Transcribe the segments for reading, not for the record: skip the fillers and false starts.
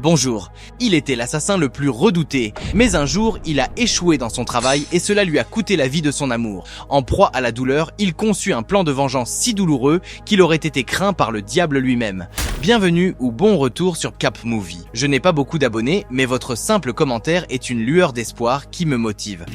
Bonjour, il était l'assassin le plus redouté, mais un jour, il a échoué dans son travail et cela lui a coûté la vie de son amour. En proie à la douleur, il conçut un plan de vengeance si douloureux qu'il aurait été craint par le diable lui-même. Bienvenue ou bon retour sur Cap Movie. Je n'ai pas beaucoup d'abonnés, mais votre simple commentaire est une lueur d'espoir qui me motive.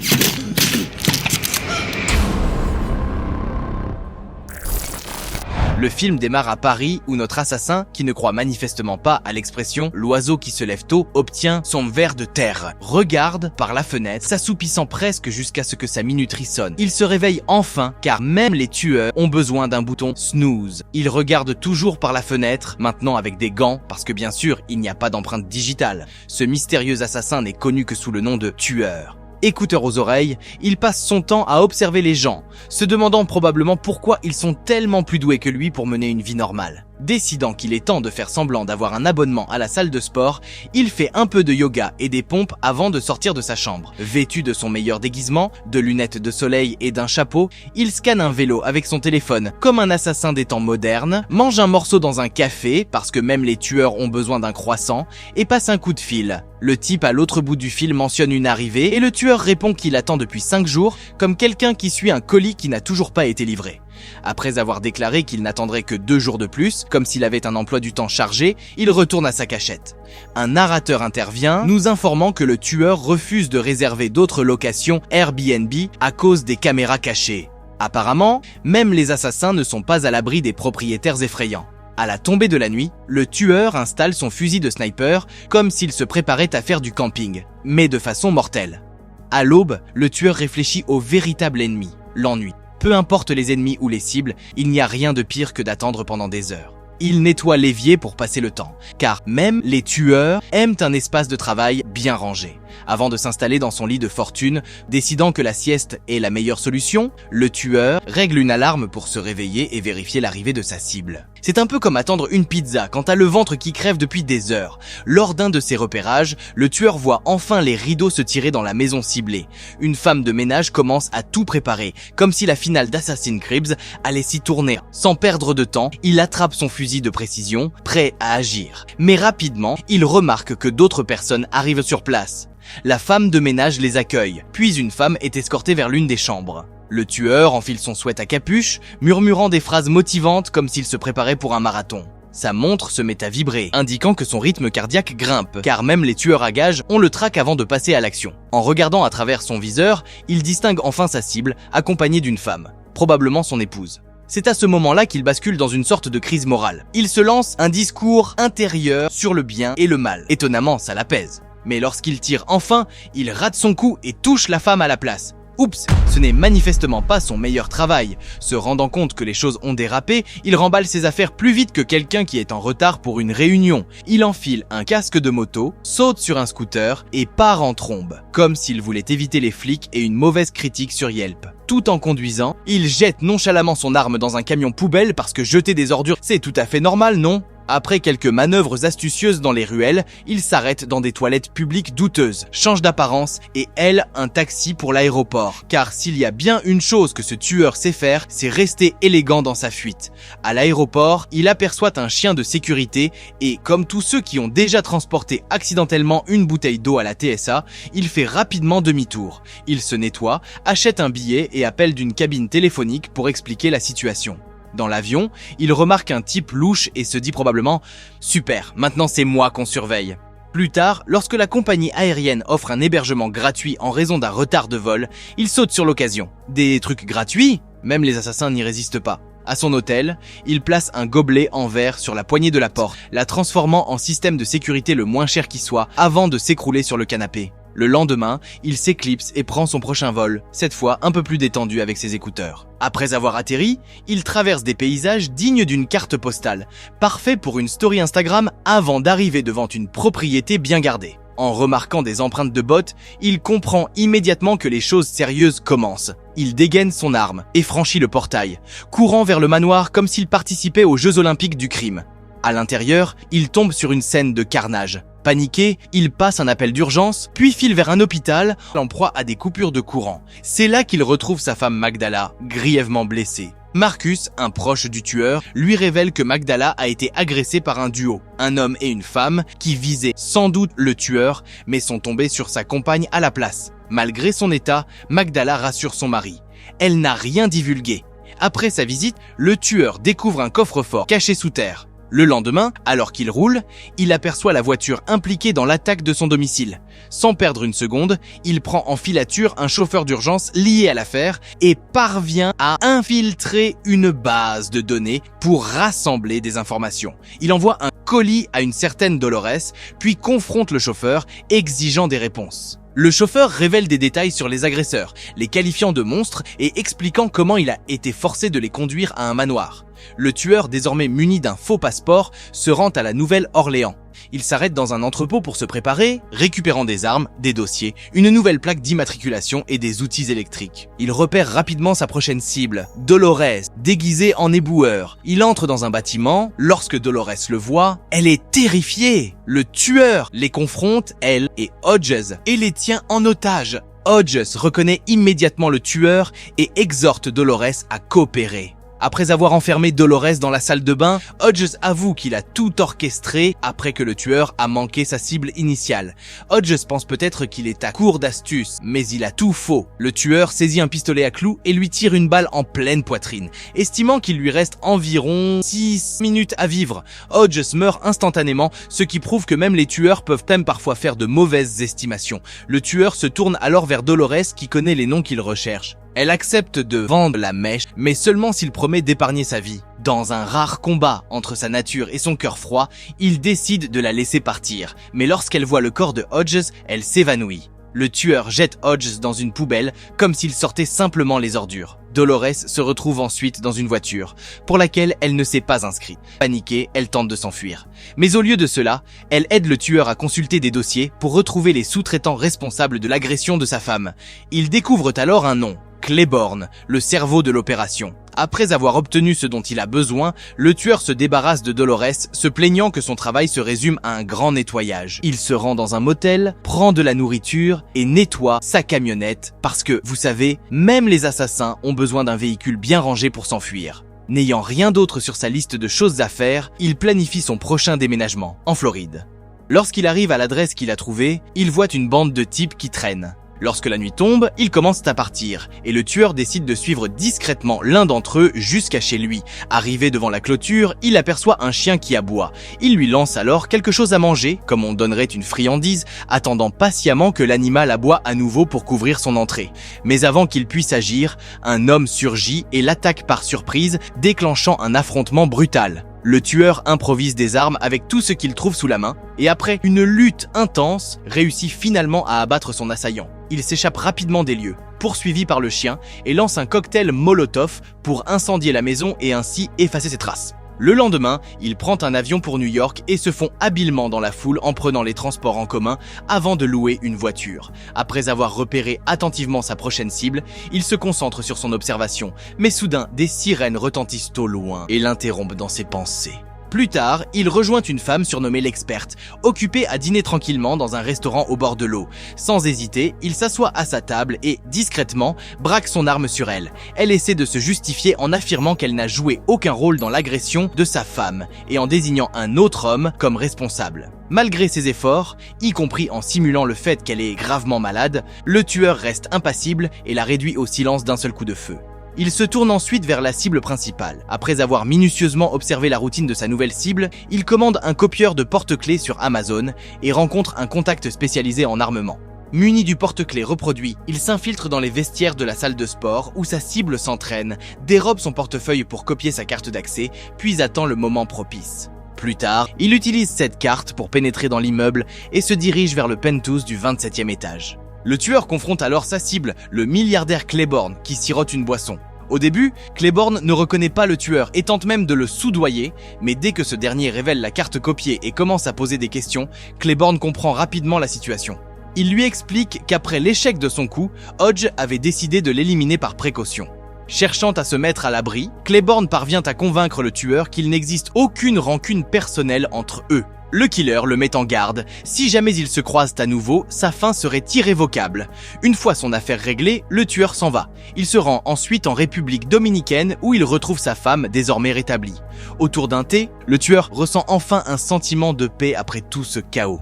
Le film démarre à Paris où notre assassin, qui ne croit manifestement pas à l'expression « l'oiseau qui se lève tôt », obtient son ver de terre. Regarde par la fenêtre, s'assoupissant presque jusqu'à ce que sa minuterie sonne. Il se réveille enfin, car même les tueurs ont besoin d'un bouton snooze. Il regarde toujours par la fenêtre, maintenant avec des gants, parce que bien sûr, il n'y a pas d'empreinte digitale. Ce mystérieux assassin n'est connu que sous le nom de tueur. Écouteur aux oreilles, il passe son temps à observer les gens, se demandant probablement pourquoi ils sont tellement plus doués que lui pour mener une vie normale. Décidant qu'il est temps de faire semblant d'avoir un abonnement à la salle de sport, il fait un peu de yoga et des pompes avant de sortir de sa chambre. Vêtu de son meilleur déguisement, de lunettes de soleil et d'un chapeau, il scanne un vélo avec son téléphone, comme un assassin des temps modernes, mange un morceau dans un café, parce que même les tueurs ont besoin d'un croissant, et passe un coup de fil. Le type à l'autre bout du fil mentionne une arrivée, et le tueur répond qu'il attend depuis 5 jours, comme quelqu'un qui suit un colis qui n'a toujours pas été livré. Après avoir déclaré qu'il n'attendrait que 2 jours de plus, comme s'il avait un emploi du temps chargé, il retourne à sa cachette. Un narrateur intervient, nous informant que le tueur refuse de réserver d'autres locations Airbnb à cause des caméras cachées. Apparemment, même les assassins ne sont pas à l'abri des propriétaires effrayants. À la tombée de la nuit, le tueur installe son fusil de sniper comme s'il se préparait à faire du camping, mais de façon mortelle. À l'aube, le tueur réfléchit au véritable ennemi, l'ennui. Peu importe les ennemis ou les cibles, il n'y a rien de pire que d'attendre pendant des heures. Il nettoie l'évier pour passer le temps, car même les tueurs aiment un espace de travail bien rangé. Avant de s'installer dans son lit de fortune, décidant que la sieste est la meilleure solution, le tueur règle une alarme pour se réveiller et vérifier l'arrivée de sa cible. C'est un peu comme attendre une pizza quand t'as le ventre qui crève depuis des heures. Lors d'un de ses repérages, le tueur voit enfin les rideaux se tirer dans la maison ciblée. Une femme de ménage commence à tout préparer, comme si la finale d'Assassin's Creed allait s'y tourner. Sans perdre de temps, il attrape son fusil de précision, prêt à agir. Mais rapidement, il remarque que d'autres personnes arrivent sur place. La femme de ménage les accueille, puis une femme est escortée vers l'une des chambres. Le tueur enfile son sweat à capuche, murmurant des phrases motivantes comme s'il se préparait pour un marathon. Sa montre se met à vibrer, indiquant que son rythme cardiaque grimpe, car même les tueurs à gages ont le trac avant de passer à l'action. En regardant à travers son viseur, il distingue enfin sa cible, accompagnée d'une femme, probablement son épouse. C'est à ce moment-là qu'il bascule dans une sorte de crise morale. Il se lance un discours intérieur sur le bien et le mal. Étonnamment, ça l'apaise. Mais lorsqu'il tire enfin, il rate son coup et touche la femme à la place. Oups, ce n'est manifestement pas son meilleur travail. Se rendant compte que les choses ont dérapé, il remballe ses affaires plus vite que quelqu'un qui est en retard pour une réunion. Il enfile un casque de moto, saute sur un scooter et part en trombe, comme s'il voulait éviter les flics et une mauvaise critique sur Yelp. Tout en conduisant, il jette nonchalamment son arme dans un camion poubelle parce que jeter des ordures, c'est tout à fait normal, non ? Après quelques manœuvres astucieuses dans les ruelles, il s'arrête dans des toilettes publiques douteuses, change d'apparence et haile un taxi pour l'aéroport. Car s'il y a bien une chose que ce tueur sait faire, c'est rester élégant dans sa fuite. À l'aéroport, il aperçoit un chien de sécurité et, comme tous ceux qui ont déjà transporté accidentellement une bouteille d'eau à la TSA, il fait rapidement demi-tour. Il se nettoie, achète un billet et appelle d'une cabine téléphonique pour expliquer la situation. Dans l'avion, il remarque un type louche et se dit probablement « Super, maintenant c'est moi qu'on surveille ». Plus tard, lorsque la compagnie aérienne offre un hébergement gratuit en raison d'un retard de vol, il saute sur l'occasion. Des trucs gratuits ? Même les assassins n'y résistent pas. À son hôtel, il place un gobelet en verre sur la poignée de la porte, la transformant en système de sécurité le moins cher qui soit avant de s'écrouler sur le canapé. Le lendemain, il s'éclipse et prend son prochain vol, cette fois un peu plus détendu avec ses écouteurs. Après avoir atterri, il traverse des paysages dignes d'une carte postale, parfait pour une story Instagram avant d'arriver devant une propriété bien gardée. En remarquant des empreintes de bottes, il comprend immédiatement que les choses sérieuses commencent. Il dégaine son arme et franchit le portail, courant vers le manoir comme s'il participait aux Jeux Olympiques du crime. À l'intérieur, il tombe sur une scène de carnage. Paniqué, il passe un appel d'urgence, puis file vers un hôpital en proie à des coupures de courant. C'est là qu'il retrouve sa femme Magdala, grièvement blessée. Marcus, un proche du tueur, lui révèle que Magdala a été agressée par un duo, un homme et une femme, qui visaient sans doute le tueur, mais sont tombés sur sa compagne à la place. Malgré son état, Magdala rassure son mari. Elle n'a rien divulgué. Après sa visite, le tueur découvre un coffre-fort caché sous terre. Le lendemain, alors qu'il roule, il aperçoit la voiture impliquée dans l'attaque de son domicile. Sans perdre une seconde, il prend en filature un chauffeur d'urgence lié à l'affaire et parvient à infiltrer une base de données pour rassembler des informations. Il envoie un colis à une certaine Dolores, puis confronte le chauffeur, exigeant des réponses. Le chauffeur révèle des détails sur les agresseurs, les qualifiant de monstres et expliquant comment il a été forcé de les conduire à un manoir. Le tueur, désormais muni d'un faux passeport, se rend à la Nouvelle-Orléans. Il s'arrête dans un entrepôt pour se préparer, récupérant des armes, des dossiers, une nouvelle plaque d'immatriculation et des outils électriques. Il repère rapidement sa prochaine cible, Dolores, déguisée en éboueur. Il entre dans un bâtiment, lorsque Dolores le voit, elle est terrifiée. Le tueur les confronte, elle et Hodges, et les tient en otage. Hodges reconnaît immédiatement le tueur et exhorte Dolores à coopérer. Après avoir enfermé Dolores dans la salle de bain, Hodges avoue qu'il a tout orchestré après que le tueur a manqué sa cible initiale. Hodges pense peut-être qu'il est à court d'astuces, mais il a tout faux. Le tueur saisit un pistolet à clous et lui tire une balle en pleine poitrine, estimant qu'il lui reste environ 6 minutes à vivre. Hodges meurt instantanément, ce qui prouve que même les tueurs peuvent même parfois faire de mauvaises estimations. Le tueur se tourne alors vers Dolores qui connaît les noms qu'il recherche. Elle accepte de vendre la mèche, mais seulement s'il promet d'épargner sa vie. Dans un rare combat entre sa nature et son cœur froid, il décide de la laisser partir. Mais lorsqu'elle voit le corps de Hodges, elle s'évanouit. Le tueur jette Hodges dans une poubelle, comme s'il sortait simplement les ordures. Dolores se retrouve ensuite dans une voiture, pour laquelle elle ne s'est pas inscrite. Paniquée, elle tente de s'enfuir. Mais au lieu de cela, elle aide le tueur à consulter des dossiers pour retrouver les sous-traitants responsables de l'agression de sa femme. Ils découvrent alors un nom. Claiborne, le cerveau de l'opération. Après avoir obtenu ce dont il a besoin, le tueur se débarrasse de Dolores, se plaignant que son travail se résume à un grand nettoyage. Il se rend dans un motel, prend de la nourriture et nettoie sa camionnette parce que, vous savez, même les assassins ont besoin d'un véhicule bien rangé pour s'enfuir. N'ayant rien d'autre sur sa liste de choses à faire, il planifie son prochain déménagement, en Floride. Lorsqu'il arrive à l'adresse qu'il a trouvée, il voit une bande de types qui traînent. Lorsque la nuit tombe, ils commencent à partir, et le tueur décide de suivre discrètement l'un d'entre eux jusqu'à chez lui. Arrivé devant la clôture, il aperçoit un chien qui aboie. Il lui lance alors quelque chose à manger, comme on donnerait une friandise, attendant patiemment que l'animal aboie à nouveau pour couvrir son entrée. Mais avant qu'il puisse agir, un homme surgit et l'attaque par surprise, déclenchant un affrontement brutal. Le tueur improvise des armes avec tout ce qu'il trouve sous la main, et après une lutte intense, réussit finalement à abattre son assaillant. Il s'échappe rapidement des lieux, poursuivi par le chien, et lance un cocktail Molotov pour incendier la maison et ainsi effacer ses traces. Le lendemain, il prend un avion pour New York et se fond habilement dans la foule en prenant les transports en commun avant de louer une voiture. Après avoir repéré attentivement sa prochaine cible, il se concentre sur son observation, mais soudain, des sirènes retentissent au loin et l'interrompent dans ses pensées. Plus tard, il rejoint une femme surnommée l'experte, occupée à dîner tranquillement dans un restaurant au bord de l'eau. Sans hésiter, il s'assoit à sa table et, discrètement, braque son arme sur elle. Elle essaie de se justifier en affirmant qu'elle n'a joué aucun rôle dans l'agression de sa femme et en désignant un autre homme comme responsable. Malgré ses efforts, y compris en simulant le fait qu'elle est gravement malade, le tueur reste impassible et la réduit au silence d'un seul coup de feu. Il se tourne ensuite vers la cible principale. Après avoir minutieusement observé la routine de sa nouvelle cible, il commande un copieur de porte-clés sur Amazon et rencontre un contact spécialisé en armement. Muni du porte-clés reproduit, il s'infiltre dans les vestiaires de la salle de sport où sa cible s'entraîne, dérobe son portefeuille pour copier sa carte d'accès, puis attend le moment propice. Plus tard, il utilise cette carte pour pénétrer dans l'immeuble et se dirige vers le penthouse du 27e étage. Le tueur confronte alors sa cible, le milliardaire Claiborne, qui sirote une boisson. Au début, Claiborne ne reconnaît pas le tueur et tente même de le soudoyer, mais dès que ce dernier révèle la carte copiée et commence à poser des questions, Claiborne comprend rapidement la situation. Il lui explique qu'après l'échec de son coup, Hodge avait décidé de l'éliminer par précaution. Cherchant à se mettre à l'abri, Claiborne parvient à convaincre le tueur qu'il n'existe aucune rancune personnelle entre eux. Le killer le met en garde. Si jamais ils se croisent à nouveau, sa fin serait irrévocable. Une fois son affaire réglée, le tueur s'en va. Il se rend ensuite en République dominicaine où il retrouve sa femme désormais rétablie. Autour d'un thé, le tueur ressent enfin un sentiment de paix après tout ce chaos.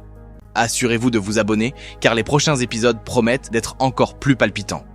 Assurez-vous de vous abonner car les prochains épisodes promettent d'être encore plus palpitants.